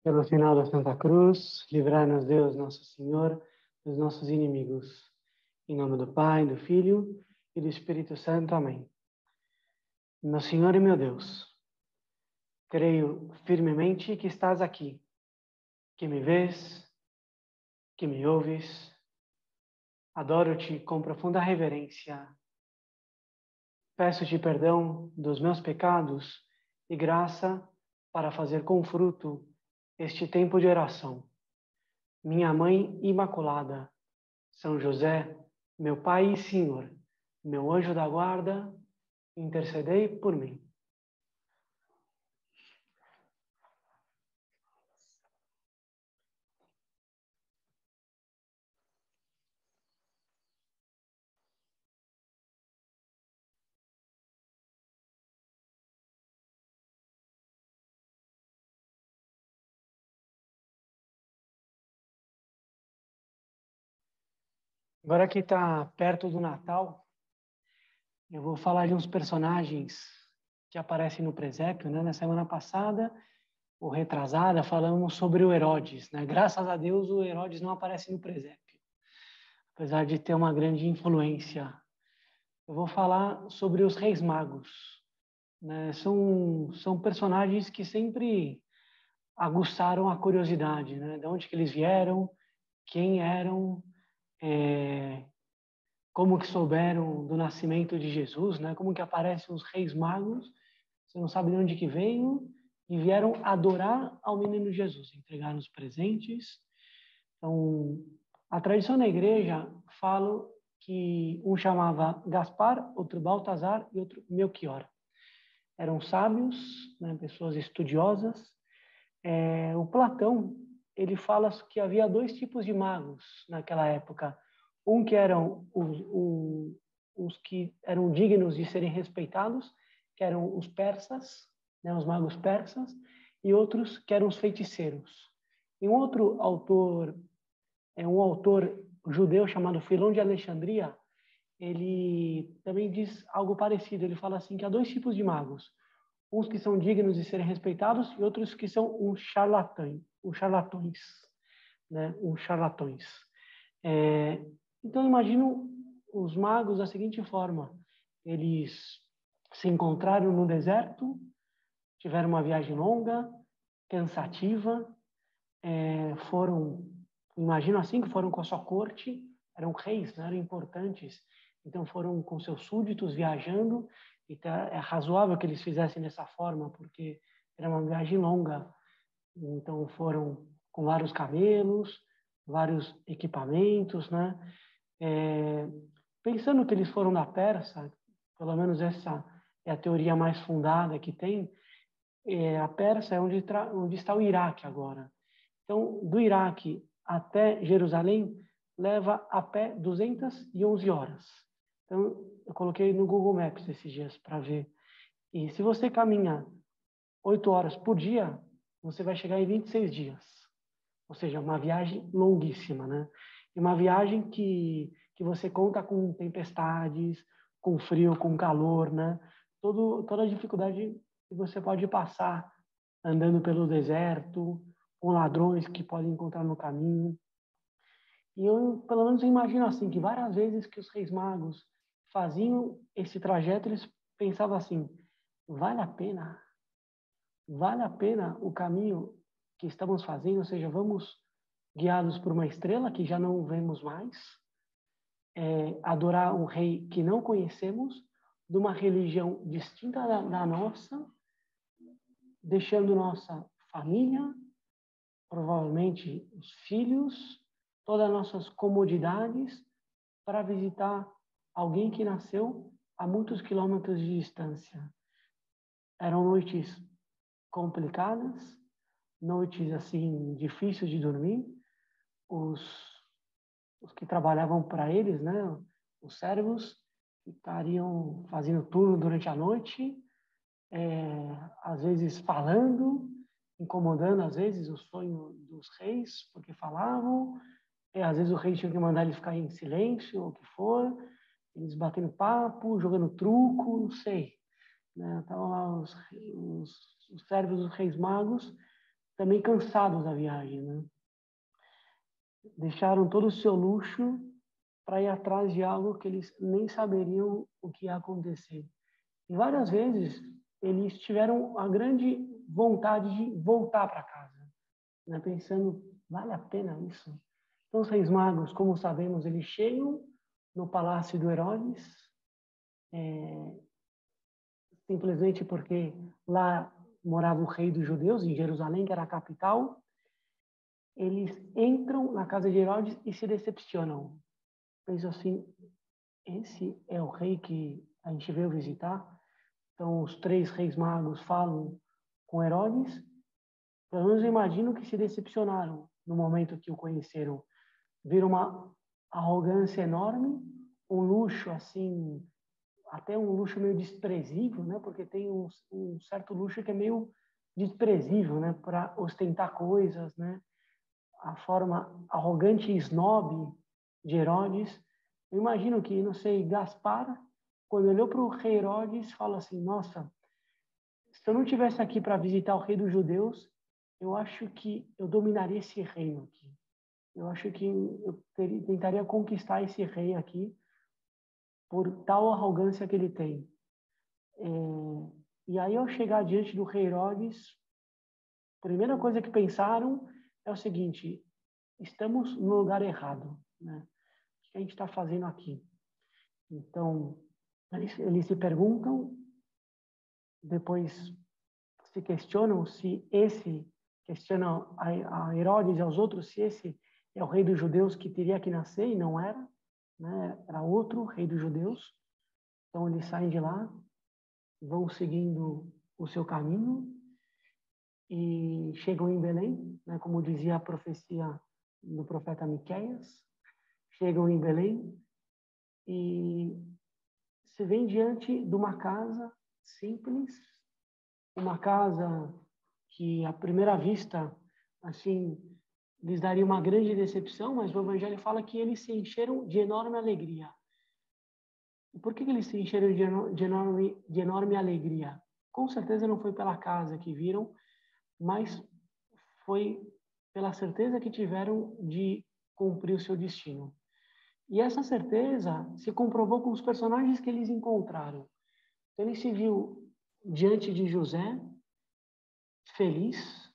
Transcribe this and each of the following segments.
Pelo sinal da Santa Cruz, livrai-nos Deus, nosso Senhor, dos nossos inimigos. Em nome do Pai, do Filho e do Espírito Santo. Amém. Meu Senhor e meu Deus, creio firmemente que estás aqui, que me vês, que me ouves. Adoro-te com profunda reverência. Peço-te perdão dos meus pecados e graça para fazer com fruto este tempo de oração. Minha Mãe Imaculada, São José, meu Pai e Senhor, meu anjo da guarda, intercedei por mim. Agora que está perto do Natal, eu vou falar de uns personagens que aparecem no presépio, né? Na semana passada, ou retrasada, falamos sobre o Herodes, né? Graças a Deus o Herodes não aparece no presépio, apesar de ter uma grande influência. Eu vou falar sobre os Reis Magos, né? São personagens que sempre aguçaram a curiosidade, né? De onde que eles vieram, quem eram, como que souberam do nascimento de Jesus, né? Como que aparecem os Reis Magos, você não sabe de onde que veio, e vieram adorar ao menino Jesus, entregar os presentes. Então, a tradição da igreja fala que um chamava Gaspar, outro Baltazar e outro Melchior. Eram sábios, né? Pessoas estudiosas. O Platão, ele fala que havia dois tipos de magos naquela época. Um que eram os que eram dignos de serem respeitados, que eram os persas, né, os magos persas, e outros que eram os feiticeiros. E um outro autor, um autor judeu chamado Filão de Alexandria, ele também diz algo parecido. Ele fala assim que há dois tipos de magos: uns que são dignos de serem respeitados e outros que são uns charlatães, né? Uns charlatões. Então, imagino os magos da seguinte forma: eles se encontraram no deserto, tiveram uma viagem longa, cansativa, imagino assim, que foram com a sua corte, eram reis, né? Eram importantes, então foram com seus súditos viajando. Então, é razoável que eles fizessem dessa forma, porque era uma viagem longa. Então, foram com vários camelos, vários equipamentos, né? Pensando que eles foram da Pérsia, pelo menos essa é a teoria mais fundada que tem, a Pérsia é onde está o Iraque agora. Então, do Iraque até Jerusalém, leva a pé 211 horas. Então, eu coloquei no Google Maps esses dias para ver. E se você caminha 8 horas por dia, você vai chegar em 26 dias. Ou seja, uma viagem longuíssima, né? E uma viagem que você conta com tempestades, com frio, com calor, né? Toda a dificuldade que você pode passar andando pelo deserto, com ladrões que podem encontrar no caminho. E eu, pelo menos, imagino assim, que várias vezes que os reis magos faziam esse trajeto, eles pensavam assim: vale a pena? Vale a pena o caminho que estamos fazendo? Ou seja, vamos guiados por uma estrela que já não vemos mais, adorar um rei que não conhecemos, de uma religião distinta da nossa, deixando nossa família, provavelmente os filhos, todas as nossas comodidades, para visitar alguém que nasceu a muitos quilômetros de distância. Eram noites complicadas, noites assim difíceis de dormir. Os que trabalhavam para eles, né, os servos, estariam fazendo turno durante a noite, às vezes falando, incomodando às vezes o sonho dos reis, porque falavam. Às vezes o rei tinha que mandar eles ficar em silêncio, ou o que for, eles batendo papo, jogando truco, não sei. Né? Estavam lá os servos dos reis magos também cansados da viagem, né? Deixaram todo o seu luxo para ir atrás de algo que eles nem saberiam o que ia acontecer. E várias vezes eles tiveram a grande vontade de voltar para casa, né? Pensando, vale a pena isso? Então, os reis magos, como sabemos, eles chegam no palácio do Herodes, simplesmente porque lá morava o rei dos judeus, em Jerusalém, que era a capital. Eles entram na casa de Herodes e se decepcionam. Pensam assim, esse é o rei que a gente veio visitar? Então, os 3 reis magos falam com Herodes. Pelo menos eu imagino que se decepcionaram no momento que o conheceram. Viram uma arrogância enorme, um luxo assim, até um luxo meio desprezível, né? Porque tem um certo luxo que é meio desprezível, né? Para ostentar coisas, né? A forma arrogante e snob de Herodes. Eu imagino que, não sei, Gaspar, quando olhou para o rei Herodes, fala assim, nossa, se eu não estivesse aqui para visitar o rei dos judeus, eu acho que eu dominaria esse reino aqui. Eu acho que tentaria conquistar esse rei aqui por tal arrogância que ele tem. E aí, ao chegar diante do rei Herodes, a primeira coisa que pensaram é o seguinte, estamos no lugar errado, né? O que a gente está fazendo aqui? Então, eles se perguntam, depois se questionam se questionam a Herodes e aos outros se esse é o rei dos judeus que teria que nascer e não era, né? Era outro rei dos judeus. Então eles saem de lá, vão seguindo o seu caminho e chegam em Belém, né? Como dizia a profecia do profeta Miqueias, chegam em Belém e se vêm diante de uma casa simples, uma casa que à primeira vista, assim, lhes daria uma grande decepção, mas o Evangelho fala que eles se encheram de enorme alegria. E por que eles se encheram de enorme alegria? Com certeza não foi pela casa que viram, mas foi pela certeza que tiveram de cumprir o seu destino. E essa certeza se comprovou com os personagens que eles encontraram. Então, ele se viu diante de José, feliz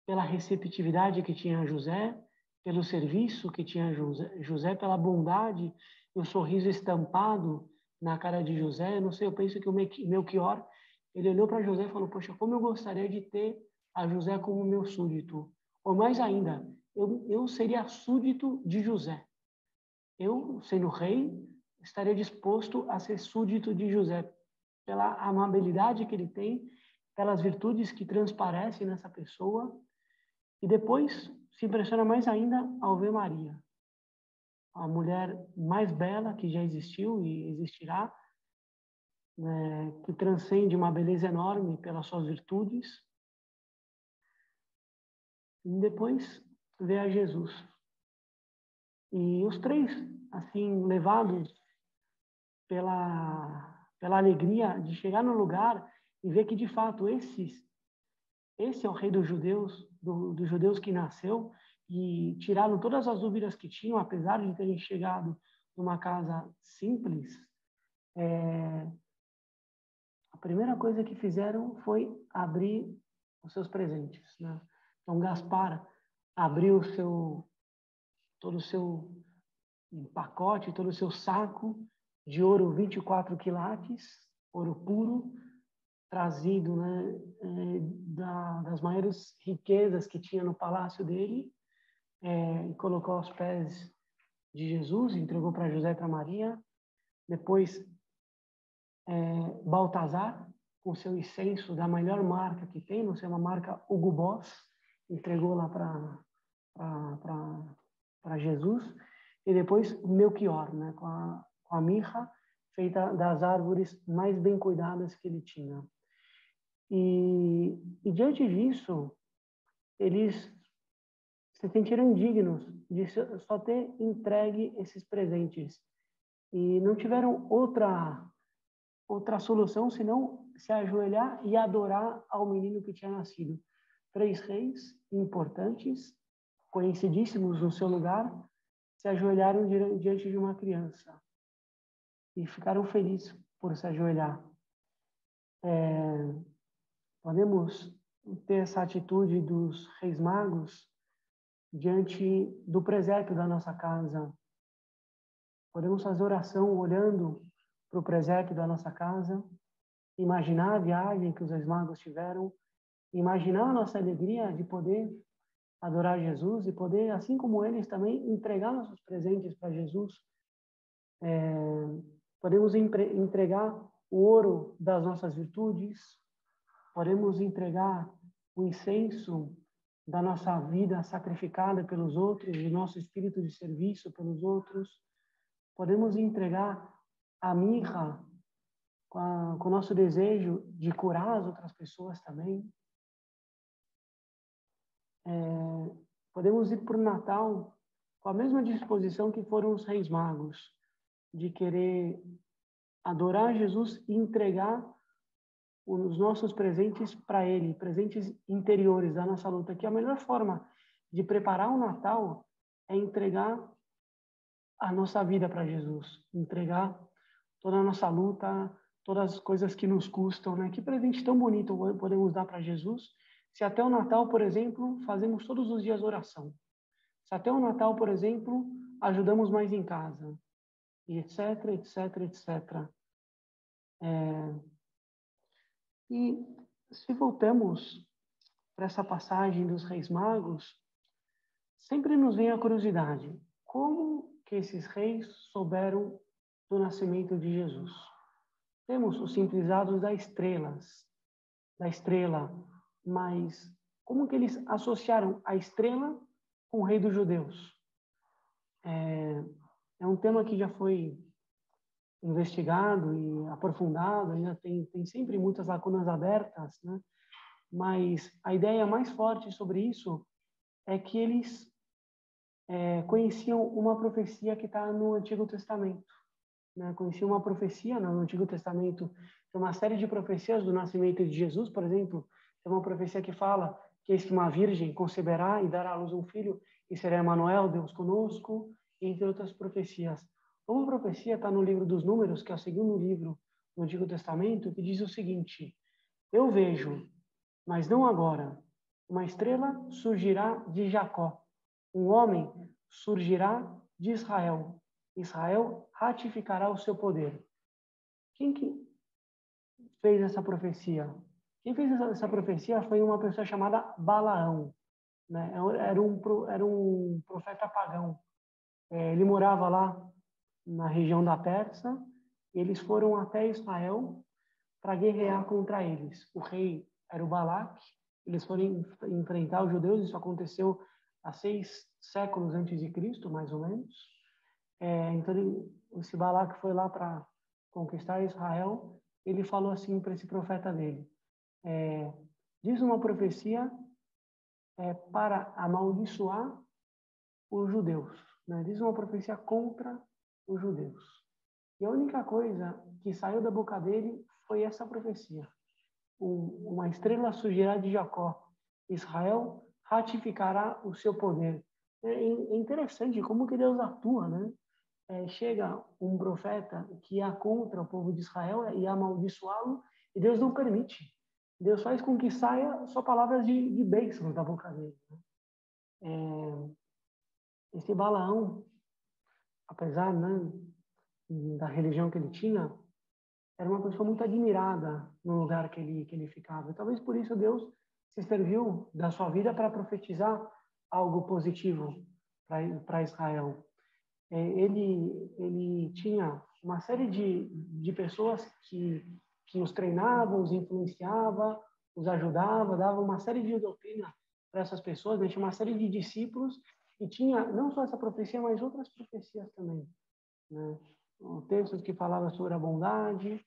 pela receptividade que tinha José, pelo serviço que tinha José, pela bondade e o sorriso estampado na cara de José. Não sei, eu penso que o Melchior, ele olhou para José e falou, poxa, como eu gostaria de ter a José como meu súdito. Ou mais ainda, eu seria súdito de José. Eu, sendo rei, estaria disposto a ser súdito de José, pela amabilidade que ele tem, pelas virtudes que transparecem nessa pessoa. E depois se impressiona mais ainda ao ver Maria, a mulher mais bela que já existiu e existirá, né, que transcende uma beleza enorme pelas suas virtudes. E depois vê a Jesus. E os 3, assim, levados pela alegria de chegar no lugar e ver que, de fato, esse é o rei dos judeus, dos judeus que nasceu, e tiraram todas as dúvidas que tinham, apesar de terem chegado numa casa simples. A primeira coisa que fizeram foi abrir os seus presentes, né? Então, Gaspar abriu todo o seu pacote, todo o seu saco de ouro 24 quilates, ouro puro, trazido, né, das maiores riquezas que tinha no palácio dele, e colocou aos pés de Jesus, entregou para José e para Maria. Depois, Baltazar, com seu incenso da melhor marca que tem, não sei, uma marca Hugo Boss, entregou lá para Jesus. E depois Melchior, né, com a mirra feita das árvores mais bem cuidadas que ele tinha. E diante disso, eles se sentiram indignos de só ter entregue esses presentes e não tiveram outra solução senão se ajoelhar e adorar ao menino que tinha nascido. 3 reis importantes, conhecidíssimos no seu lugar, se ajoelharam diante de uma criança e ficaram felizes por se ajoelhar. Podemos ter essa atitude dos reis magos diante do presépio da nossa casa. Podemos fazer oração olhando para o presépio da nossa casa, imaginar a viagem que os reis magos tiveram, imaginar a nossa alegria de poder adorar Jesus e poder, assim como eles, também entregar nossos presentes para Jesus. Podemos entregar o ouro das nossas virtudes, podemos entregar o incenso da nossa vida sacrificada pelos outros, do nosso espírito de serviço pelos outros. Podemos entregar a mirra com o nosso desejo de curar as outras pessoas também. Podemos ir para o Natal com a mesma disposição que foram os reis magos, de querer adorar Jesus e entregar os nossos presentes para Ele, presentes interiores da nossa luta, que a melhor forma de preparar o Natal é entregar a nossa vida para Jesus, entregar toda a nossa luta, todas as coisas que nos custam, né? Que presente tão bonito podemos dar para Jesus, se até o Natal, por exemplo, fazemos todos os dias oração. Se até o Natal, por exemplo, ajudamos mais em casa, e etc, etc, etc. E se voltamos para essa passagem dos Reis Magos, sempre nos vem a curiosidade: como que esses reis souberam do nascimento de Jesus? Temos os simplizados da estrela, mas como que eles associaram a estrela com o rei dos judeus? É um tema que já foi investigado e aprofundado, ainda tem sempre muitas lacunas abertas, né? Mas a ideia mais forte sobre isso é que eles conheciam uma profecia que está no Antigo Testamento, né? Conheciam uma profecia no Antigo Testamento, tem uma série de profecias do nascimento de Jesus, por exemplo, tem uma profecia que fala que eis que uma virgem conceberá e dará à luz um filho, e será Emanuel, Deus conosco, entre outras profecias. Uma profecia está no livro dos Números, que é o segundo livro do Antigo Testamento, que diz o seguinte: eu vejo, mas não agora, uma estrela surgirá de Jacó, um homem surgirá de Israel. Israel ratificará o seu poder. Quem que fez essa profecia? Quem fez essa profecia foi uma pessoa chamada Balaão, né? Era um profeta pagão. Ele morava lá na região da Pérsia, e eles foram até Israel para guerrear contra eles. O rei era o Balaque, eles foram enfrentar os judeus, isso aconteceu há 6 séculos antes de Cristo, mais ou menos. Então, esse Balaque foi lá para conquistar Israel. Ele falou assim para esse profeta dele: diz uma profecia para amaldiçoar os judeus, né? Diz uma profecia contra os judeus. E a única coisa que saiu da boca dele foi essa profecia: uma estrela surgirá de Jacó, Israel ratificará o seu poder. É interessante como que Deus atua, né? Chega um profeta que ia contra o povo de Israel e amaldiçoá-lo, e Deus não permite. Deus faz com que saia só palavras de bênçãos da boca dele, né? Esse Balaão, apesar, né, da religião que ele tinha, era uma pessoa muito admirada no lugar que ele ficava. E talvez por isso Deus se serviu da sua vida para profetizar algo positivo para Israel. Ele tinha uma série de pessoas que os treinavam, os influenciava, os ajudava, dava uma série de doutrina para essas pessoas, né? Tinha uma série de discípulos e tinha não só essa profecia, mas outras profecias também, né? Textos que falavam sobre a bondade,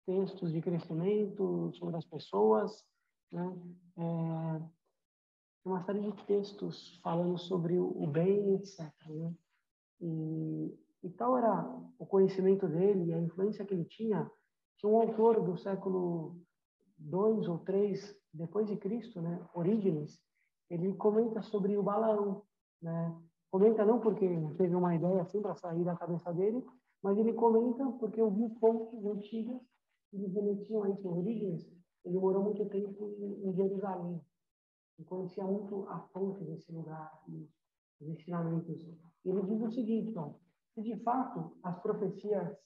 textos de crescimento sobre as pessoas, né? Uma série de textos falando sobre o bem, etc., né? E tal era o conhecimento dele e a influência que ele tinha, que um autor do século II ou III depois de Cristo, né, Orígenes, ele comenta sobre o Balaão, né? Comenta não porque teve uma ideia assim para sair da cabeça dele, mas ele comenta porque ouviu fontes antigas que lhe remetiam a isso. Orígenes, ele morou muito tempo em Jerusalém e conhecia muito a fonte desse lugar, os ensinamentos. E ele diz o seguinte, ó, se de fato as profecias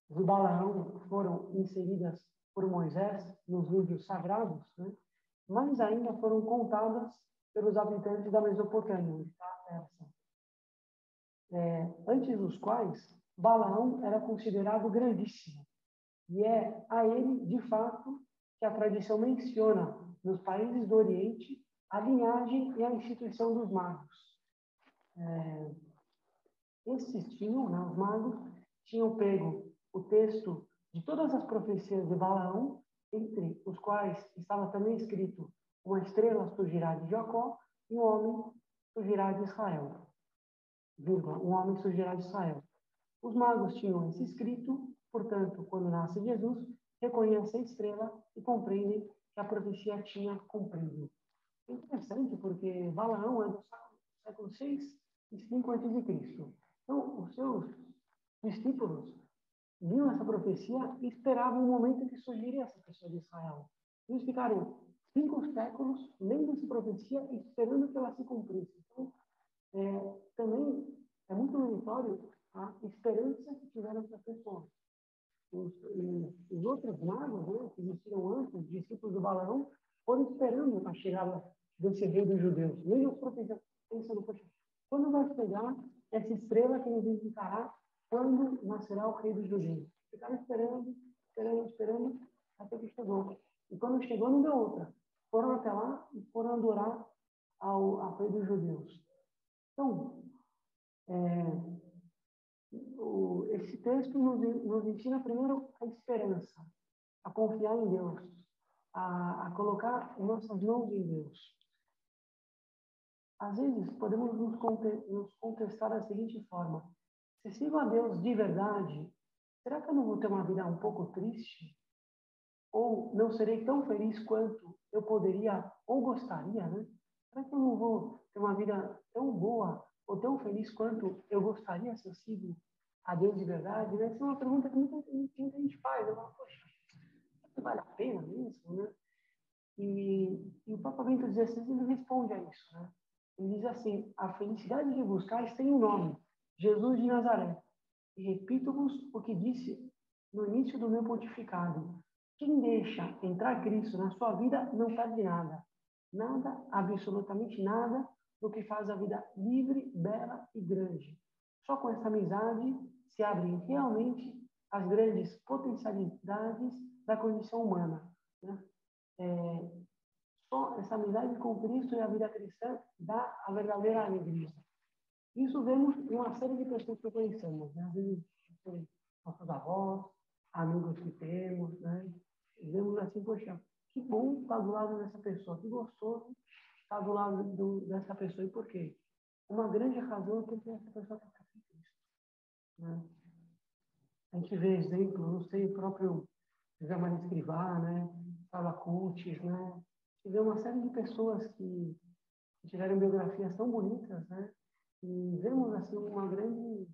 do Balaão foram inseridas por Moisés nos livros sagrados, né? Mas ainda foram contadas pelos habitantes da Mesopotâmia, da Pérsia, antes dos quais Balaão era considerado grandíssimo. E é a ele, de fato, que a tradição menciona, nos países do Oriente, a linhagem e a instituição dos magos. Esses tinham, né, os magos, tinham pego o texto de todas as profecias de Balaão, entre os quais estava também escrito: uma estrela surgirá de Jacó e um homem surgirá de Israel. Vírgula, um homem surgirá de Israel. Os magos tinham esse escrito, portanto, quando nasce Jesus, reconhecem a estrela e compreendem que a profecia tinha cumprido. É interessante, porque Balaão é do século 6 e 5 a.C. Então, os seus discípulos viam essa profecia e esperavam o momento em que surgiria essa pessoa de Israel. Eles ficaram 5 séculos lendo essa profecia e esperando que ela se cumprisse. Então, também é muito meritório a esperança que tiveram essas pessoas. Os outros magos, né, que existiram antes, os discípulos do Balaão, foram esperando a chegada desse rei dos judeus. Lendo as profecias, pensando, poxa, quando vai chegar essa estrela que nos indicará quando nascerá o rei dos judeus? Ficaram esperando, esperando, esperando, até que chegou. E quando chegou, não deu outra. Foram até lá e foram adorar ao rei dos judeus. Então, esse texto nos ensina primeiro a esperança, a confiar em Deus, a colocar nossas mãos em Deus. Às vezes, podemos nos contestar da seguinte forma: se sigo a Deus de verdade, será que eu não vou ter uma vida um pouco triste? Ou não serei tão feliz quanto eu poderia ou gostaria, né? Será que eu não vou ter uma vida tão boa ou tão feliz quanto eu gostaria se eu sigo a Deus de verdade? Essa é uma pergunta que muita gente faz. Eu falo, poxa, vale a pena mesmo, né? E o Papa Bento XVI ele responde a isso, né? Ele diz assim: a felicidade de buscar tem um nome, Jesus de Nazaré. E repito-vos o que disse no início do meu pontificado: quem deixa entrar Cristo na sua vida não perde nada. Nada, absolutamente nada, do que faz a vida livre, bela e grande. Só com essa amizade se abrem realmente as grandes potencialidades da condição humana, né? Só essa amizade com Cristo e a vida cristã dá a verdadeira alegria. Isso vemos em uma série de pessoas que conhecemos, né? Às vezes, nossos avós, amigos que temos, né? E vemos assim, poxa, que bom estar do lado dessa pessoa, que gostoso estar do lado dessa pessoa. E por quê? Uma grande razão é porque essa pessoa está com Cristo, né? A gente vê exemplos, não sei, o próprio José Maria Escrivá, né? Carla Cutis, né? E vê uma série de pessoas que tiveram biografias tão bonitas, né? E vemos assim uma grande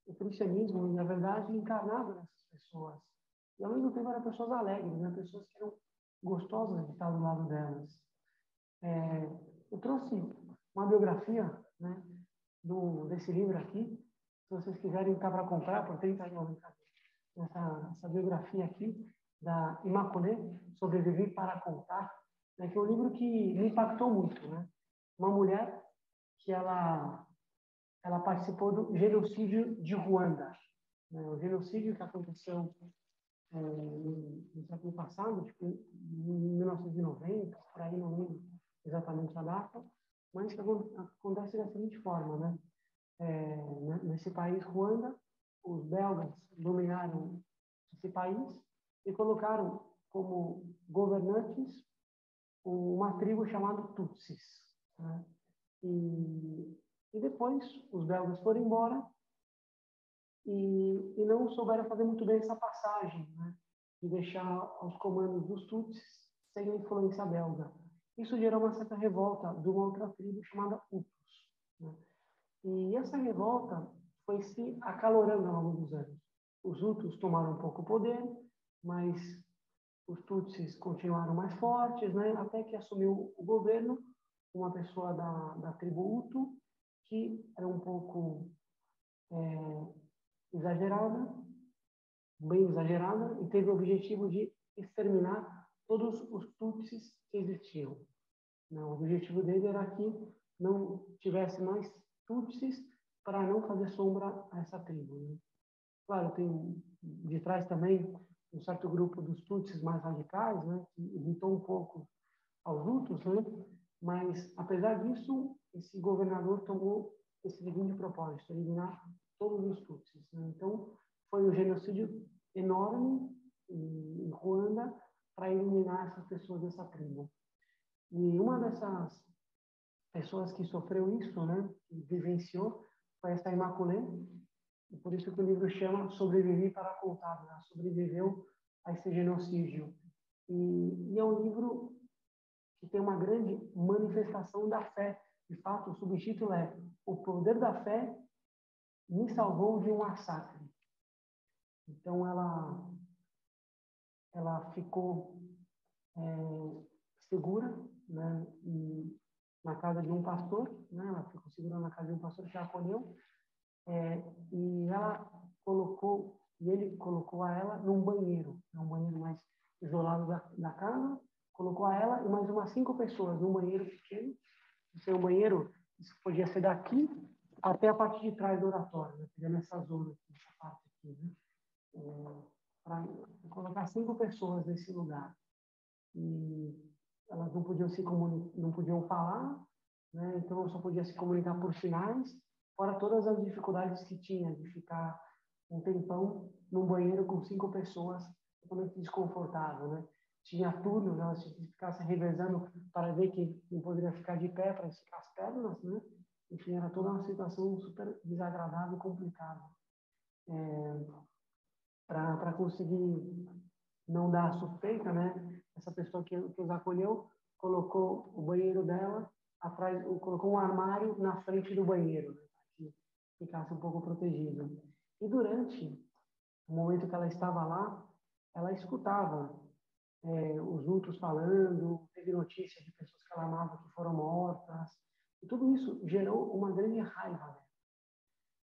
o cristianismo e a verdade encarnado nessas pessoas. E ao mesmo tempo eram pessoas alegres, né? Pessoas que eram gostosas de estar do lado delas. Eu trouxe uma biografia, né, desse livro aqui. Se vocês quiserem estar para comprar por R$ 30, essa biografia aqui da Immaculée, Sobreviver para Contar, né, que é um livro que me impactou muito, né? Uma mulher que ela participou do genocídio de Ruanda, né? O genocídio que aconteceu no século passado, tipo, em 1990, por aí, não lembro exatamente a data, mas que acontece da seguinte forma, né? Nesse país, Ruanda, os belgas dominaram esse país e colocaram como governantes uma tribo chamada Tutsis, né? E depois os belgas foram embora e não souberam fazer muito bem essa passagem, né? De deixar aos comandos dos Tutsis sem a influência belga. Isso gerou uma certa revolta de uma outra tribo chamada Hutus, né? E essa revolta foi se acalorando ao longo dos anos. Os Hutus tomaram um pouco o poder, mas os Tutsis continuaram mais fortes, né? Até que assumiu o governo uma pessoa da tribo Hutu, que era um pouco exagerada, bem exagerada, e teve o objetivo de exterminar todos os Tutsis que existiam. O objetivo dele era que não tivesse mais Tutsis para não fazer sombra a essa tribo, né? Claro, tem de trás também um certo grupo dos Tutsis mais radicais, né, que irritou um pouco aos Hutus, né? Mas, apesar disso, esse governador tomou esse seguinte propósito: eliminar todos os Tutsis, né? Então, foi um genocídio enorme em Ruanda para eliminar essas pessoas dessa tribo. E uma dessas pessoas que sofreu isso, né, que vivenciou, foi essa Immaculée, e por isso que o livro chama Sobrevivi para Contar, né? Sobreviveu a esse genocídio. E é um livro que tem uma grande manifestação da fé. De fato, o subtítulo é O Poder da Fé me salvou de um massacre. Então, ela ficou segura, né, na casa de um pastor, né? Ela ficou segura na casa de um pastor que a acolheu, e ele colocou a ela num banheiro mais isolado da casa, colocou a ela e mais umas 5 pessoas num banheiro pequeno. O banheiro, isso podia ser daqui até a parte de trás do oratório, né? Pegando essa zona, essa parte aqui, né? Para colocar 5 pessoas nesse lugar. E elas não podiam não podiam falar, né? Então só podia se comunicar por sinais, fora todas as dificuldades que tinha de ficar um tempão num banheiro com 5 pessoas, totalmente desconfortável, né? Tinha turnos, elas tinham que ficar se revezando para ver quem poderia ficar de pé para esticar as pernas, né? Enfim, era toda uma situação super desagradável e complicada. Para conseguir não dar suspeita, né? Essa pessoa que os acolheu colocou o banheiro dela atrás, colocou um armário na frente do banheiro, né? Para que ficasse um pouco protegido. E durante o momento que ela estava lá, ela escutava os Hutus falando, teve notícias de pessoas que ela amava que foram mortas, e tudo isso gerou uma grande raiva, né?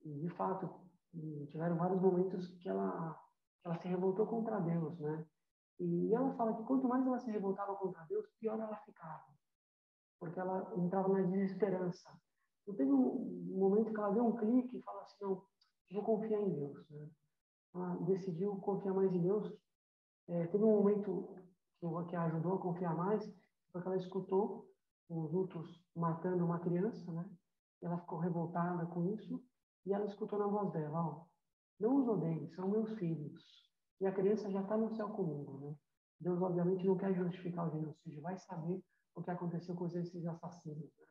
E, de fato, tiveram vários momentos que ela se revoltou contra Deus, né? E ela fala que quanto mais ela se revoltava contra Deus, pior ela ficava, porque ela entrava na desesperança. Então, teve um momento que ela deu um clique e falou assim: não, eu vou confiar em Deus, né? Ela decidiu confiar mais em Deus. Teve um momento que a ajudou a confiar mais, porque ela escutou os Hutus matando uma criança, né? Ela ficou revoltada com isso, e ela escutou na voz dela: ó, não os odeiem, são meus filhos. E a criança já está no céu comigo, né? Deus, obviamente, não quer justificar o genocídio, vai saber o que aconteceu com esses assassinos, né?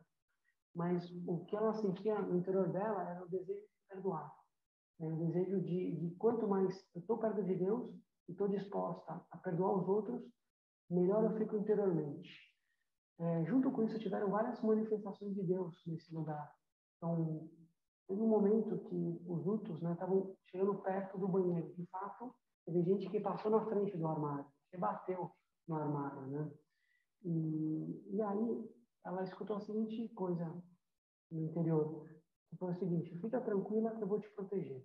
Mas o que ela sentia no interior dela era o desejo de perdoar, né? O desejo de quanto mais eu estou perto de Deus e estou disposta a perdoar os outros, melhor eu fico interiormente. Junto com isso, tiveram várias manifestações de Deus nesse lugar. Então, teve um momento que os Hutus, né, estavam chegando perto do banheiro. De fato, teve gente que passou na frente do armário, que bateu no armário, né? E aí ela escutou a seguinte coisa no interior, que foi o seguinte: fica tranquila que eu vou te proteger.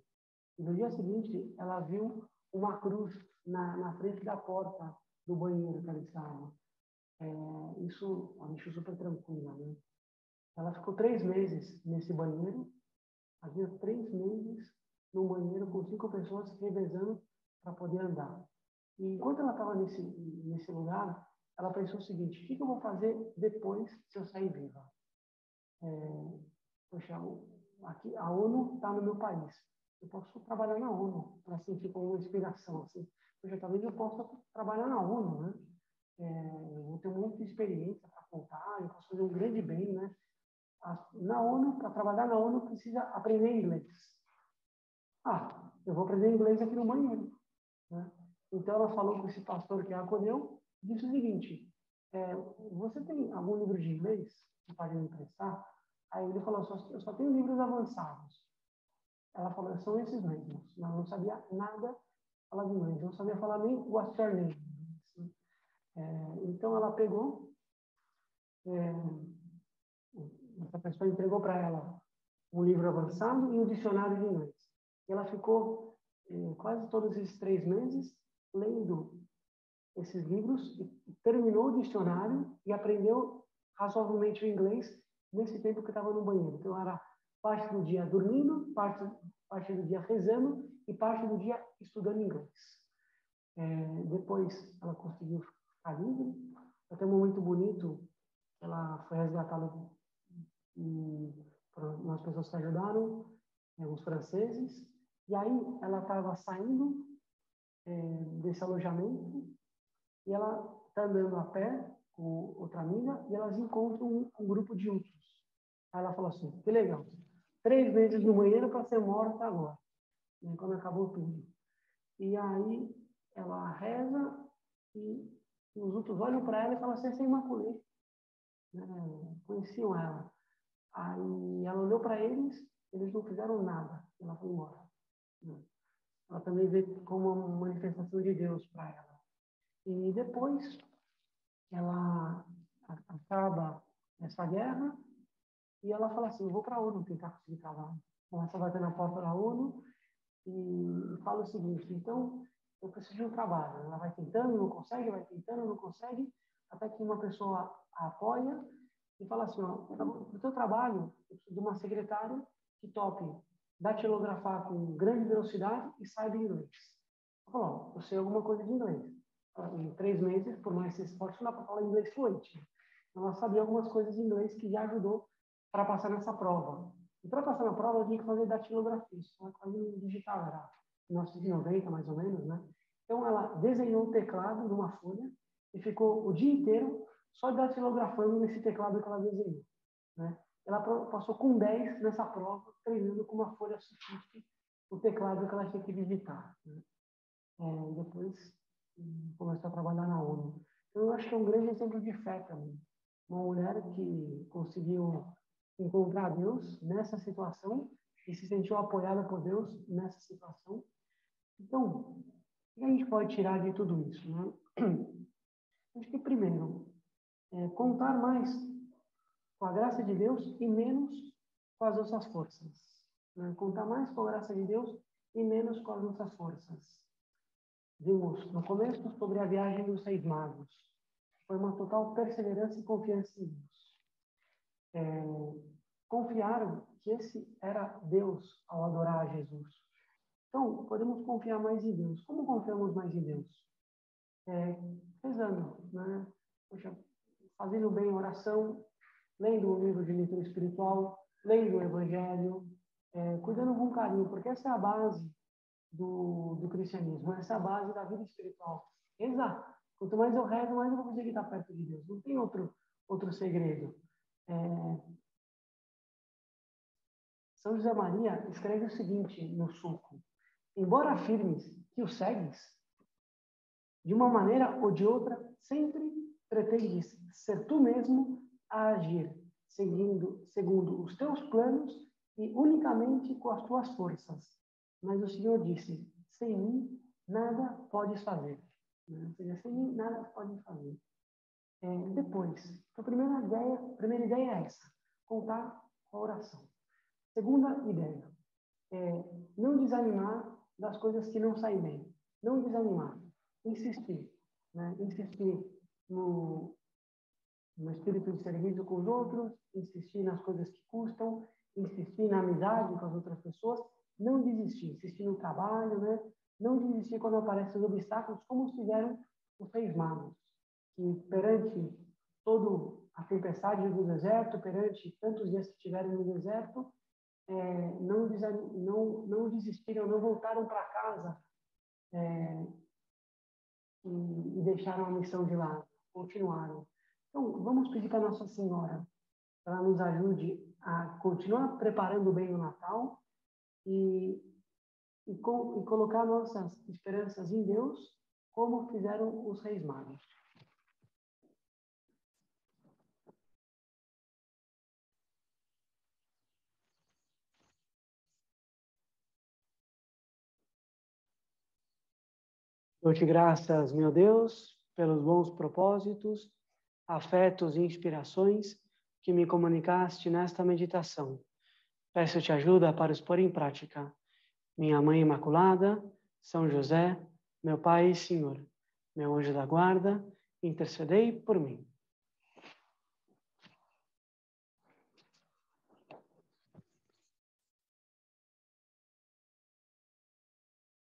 E no dia seguinte, ela viu uma cruz na frente da porta do banheiro que ela estava. Isso a deixou super tranquila, né? Ela ficou 3 meses nesse banheiro. Havia 3 meses no banheiro com 5 pessoas revezando para poder andar. E enquanto ela estava nesse lugar, ela pensou o seguinte: o que eu vou fazer depois se eu sair viva? Poxa, aqui a ONU está no meu país. Eu posso trabalhar na ONU, assim, tipo uma inspiração. Assim. Poxa, talvez eu possa trabalhar na ONU, né? Eu vou ter muita experiência para contar, eu posso fazer um grande bem, né? Na ONU, para trabalhar na ONU, precisa aprender inglês. Eu vou aprender inglês aqui no banheiro, né? Então ela falou com esse pastor que a acolheu e disse o seguinte: você tem algum livro de inglês que pode me emprestar? Aí ele falou, eu só tenho livros avançados. Ela falou, são esses mesmos. Mas eu não sabia nada falar de inglês. Eu não sabia falar nem what's your name. Então ela pegou, essa pessoa entregou para ela um livro avançado e um dicionário de inglês. E ela ficou quase todos esses 3 meses lendo esses livros e terminou o dicionário e aprendeu razoavelmente o inglês nesse tempo que estava no banheiro. Então, era parte do dia dormindo, parte do dia rezando e parte do dia estudando inglês. Depois, ela conseguiu ficar livre. Até um momento bonito, ela foi resgatada por umas pessoas que ajudaram, uns franceses. E aí, ela estava saindo desse alojamento e ela está andando a pé com outra amiga e elas encontram um grupo de outros. Aí ela falou assim, que legal, 3 meses no banheiro para ser morta agora, quando acabou tudo. E aí ela reza e os outros olham para ela e falam assim, essa é Imaculée. Conheciam ela. Aí ela olhou para eles não fizeram nada, ela foi embora. Ela também vê como uma manifestação de Deus para ela. E depois ela acaba essa guerra e ela fala assim, eu vou para a ONU tentar conseguir trabalho. Começa a bater na porta da ONU e fala o seguinte, então, eu preciso de um trabalho. Ela vai tentando, não consegue, vai tentando, não consegue, até que uma pessoa a apoia e fala assim, ó, no teu trabalho, eu preciso de uma secretária que tope datilografar com grande velocidade e saiba inglês. Ela falou, eu sei alguma coisa de inglês. Em 3 meses, por mais que se esforce, não dá para falar inglês fluente. Então, ela sabia algumas coisas em inglês que já ajudou para passar nessa prova. E para passar na prova, eu tinha que fazer datilografia. Isso é quase digital, era 1990, mais ou menos, né? Então, ela desenhou o teclado numa folha e ficou o dia inteiro só datilografando nesse teclado que ela desenhou, né? Ela passou com 10 nessa prova, treinando com uma folha sulfite o teclado que ela tinha que digitar, né? Depois começou a trabalhar na ONU. Então, eu acho que é um grande exemplo de fé também. Uma mulher que conseguiu encontrar Deus nessa situação e se sentiu apoiada por Deus nessa situação. Então, o que a gente pode tirar de tudo isso, né? Acho que, primeiro, contar mais com a graça de Deus e menos com as nossas forças. Né? Contar mais com a graça de Deus e menos com as nossas forças. Vimos no começo sobre a viagem dos 6 magos. Foi uma total perseverança e confiança em Deus. Confiaram que esse era Deus ao adorar a Jesus. Então, podemos confiar mais em Deus. Como confiamos mais em Deus? Rezando, né? Poxa, fazendo bem a oração, lendo um livro de leitura espiritual, lendo o Evangelho, cuidando com carinho, porque essa é a base do cristianismo, essa é a base da vida espiritual. Rezar. Quanto mais eu rezo, mais eu vou conseguir estar perto de Deus. Não tem outro segredo. São José Maria escreve o seguinte no sulco: embora afirmes que o segues, de uma maneira ou de outra, sempre pretendes ser tu mesmo a agir, segundo os teus planos e unicamente com as tuas forças. Mas o Senhor disse, sem mim nada podes fazer. Ou seja, sem mim nada podes fazer. Depois, a primeira ideia é essa, contar a oração. Segunda ideia, não desanimar das coisas que não saem bem. Não desanimar. Insistir. Né? Insistir no espírito de serviço com os outros, insistir nas coisas que custam, insistir na amizade com as outras pessoas, não desistir. Insistir no trabalho, né? Não desistir quando aparecem os obstáculos, como fizeram os 6 magos, que perante toda a tempestade do deserto, perante tantos dias que tiveram no deserto, não desistiram, não voltaram para casa e deixaram a missão de lado, continuaram. Então, vamos pedir para Nossa Senhora para nos ajude a continuar preparando bem o Natal e colocar nossas esperanças em Deus, como fizeram os Reis Magos. Dou-te graças, meu Deus, pelos bons propósitos, afetos e inspirações que me comunicaste nesta meditação. Peço-te ajuda para os pôr em prática. Minha Mãe Imaculada, São José, meu Pai e Senhor, meu anjo da guarda, intercedei por mim.